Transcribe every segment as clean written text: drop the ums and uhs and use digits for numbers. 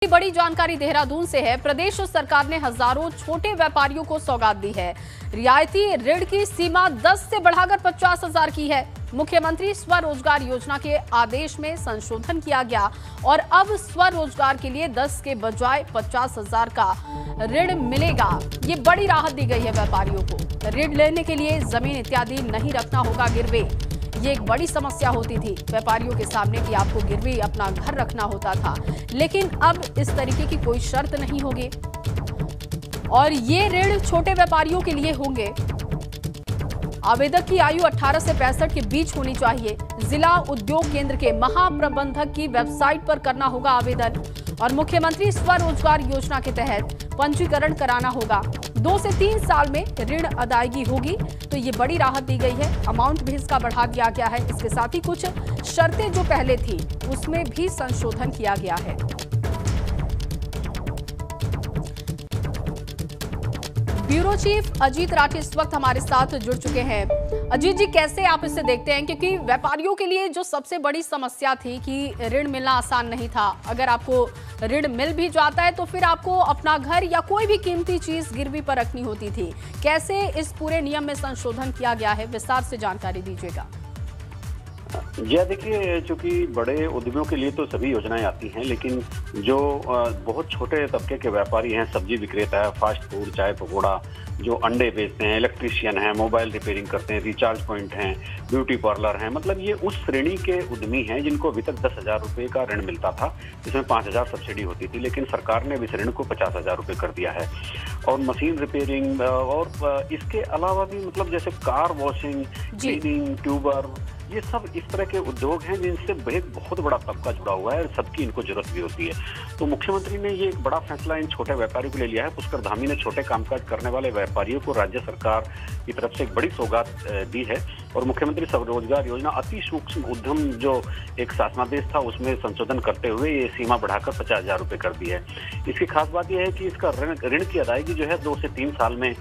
बड़ी जानकारी देहरादून से है। प्रदेश सरकार ने हजारों छोटे व्यापारियों को सौगात दी है। रियायती ऋण की सीमा 10 से बढ़ाकर 50,000 की है। मुख्यमंत्री स्वरोजगार योजना के आदेश में संशोधन किया गया और अब स्वरोजगार के लिए 10 के बजाय 50,000 का ऋण मिलेगा। ये बड़ी राहत दी गई है व्यापारियों को। ऋण लेने के लिए जमीन इत्यादि नहीं रखना होगा गिरवी। ये एक बड़ी समस्या होती थी व्यापारियों के सामने कि आपको गिरवी अपना घर रखना होता था, लेकिन अब इस तरीके की कोई शर्त नहीं होगी और ये ऋण छोटे व्यापारियों के लिए होंगे। आवेदक की आयु 18 से 65 के बीच होनी चाहिए। जिला उद्योग केंद्र के महाप्रबंधक की वेबसाइट पर करना होगा आवेदन और मुख्यमंत्री स्वरोजगार योजना के तहत पंजीकरण कराना होगा। 2 से 3 साल में ऋण अदायगी होगी, तो ये बड़ी राहत दी गई है। अमाउंट भी इसका बढ़ा दिया गया है। इसके साथ ही कुछ शर्तें जो पहले थी उसमें भी संशोधन किया गया है। ब्यूरो चीफ अजीत राठी इस वक्त हमारे साथ जुड़ चुके हैं। अजीत जी, कैसे आप इसे देखते हैं, क्योंकि व्यापारियों के लिए जो सबसे बड़ी समस्या थी कि ऋण मिलना आसान नहीं था। अगर आपको ऋण मिल भी जाता है तो फिर आपको अपना घर या कोई भी कीमती चीज गिरवी पर रखनी होती थी। कैसे इस पूरे नियम में संशोधन किया गया है, विस्तार से जानकारी दीजिएगा। जी देखिए, चूंकि बड़े उद्यमियों के लिए तो सभी योजनाएं आती हैं, लेकिन जो बहुत छोटे तबके के व्यापारी हैं, सब्जी विक्रेता है, फास्ट फूड, चाय पकौड़ा, जो अंडे बेचते हैं, इलेक्ट्रीशियन हैं, मोबाइल रिपेयरिंग करते हैं, रिचार्ज पॉइंट हैं, ब्यूटी पार्लर हैं, मतलब ये उस श्रेणी के उद्यमी हैं जिनको अभी तक 10,000 रुपये का ऋण मिलता था, जिसमें 5,000 सब्सिडी होती थी, लेकिन सरकार ने इस ऋण को 50,000 रुपये कर दिया है। और मशीन रिपेयरिंग और इसके अलावा भी मतलब जैसे कार वॉशिंग, क्लीनिंग, ट्यूबर, ये सब इस तरह के उद्योग हैं जिनसे एक बहुत बड़ा तबका जुड़ा हुआ है और सबकी इनको जरूरत भी होती है। तो मुख्यमंत्री ने ये एक बड़ा फैसला इन छोटे व्यापारियों को ले लिया है। पुष्कर धामी ने छोटे कामकाज करने वाले व्यापारियों को राज्य सरकार की तरफ से एक बड़ी सौगात दी है और मुख्यमंत्री स्वरोजगार योजना अति सूक्ष्म उद्यम जो एक शासनादेश था उसमें संशोधन करते हुए ये सीमा बढ़ाकर 50,000 रुपये कर दी है। इसकी खास बात यह है कि इसका ऋण की अदायगी जो है 2 से 3 साल में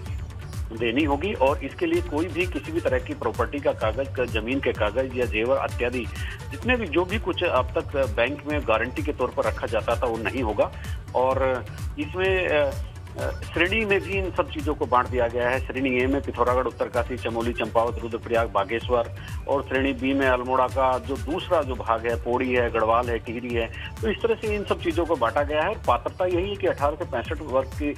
देनी होगी और इसके लिए कोई भी किसी भी तरह की प्रॉपर्टी का कागज, जमीन के कागज या जेवर इत्यादि जितने भी जो भी कुछ अब तक बैंक में गारंटी के तौर पर रखा जाता था वो नहीं होगा। और इसमें श्रेणी में भी इन सब चीजों को बांट दिया गया है। श्रेणी ए में पिथौरागढ़, उत्तरकाशी, चमोली, चंपावत, रुद्रप्रयाग, बागेश्वर और श्रेणी बी में अल्मोड़ा का जो दूसरा जो भाग है, पौड़ी है, गढ़वाल है, टिहरी है। तो इस तरह से इन सब चीजों को बांटा गया है। पात्रता यही है कि 18 से 65 वर्ष की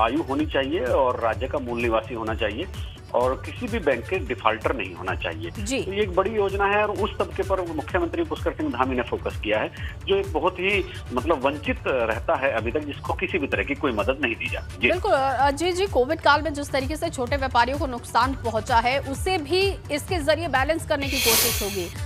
आयु होनी चाहिए और राज्य का मूल निवासी होना चाहिए और किसी भी बैंक के डिफाल्टर नहीं होना चाहिए। तो ये एक बड़ी योजना है और उस तबके पर मुख्यमंत्री पुष्कर सिंह धामी ने फोकस किया है जो एक बहुत ही मतलब वंचित रहता है अभी तक, जिसको किसी भी तरह की कोई मदद नहीं दी जाती। बिल्कुल अजय जी, कोविड काल में जिस तरीके से छोटे व्यापारियों को नुकसान पहुंचा है उसे भी इसके जरिए बैलेंस करने की कोशिश होगी।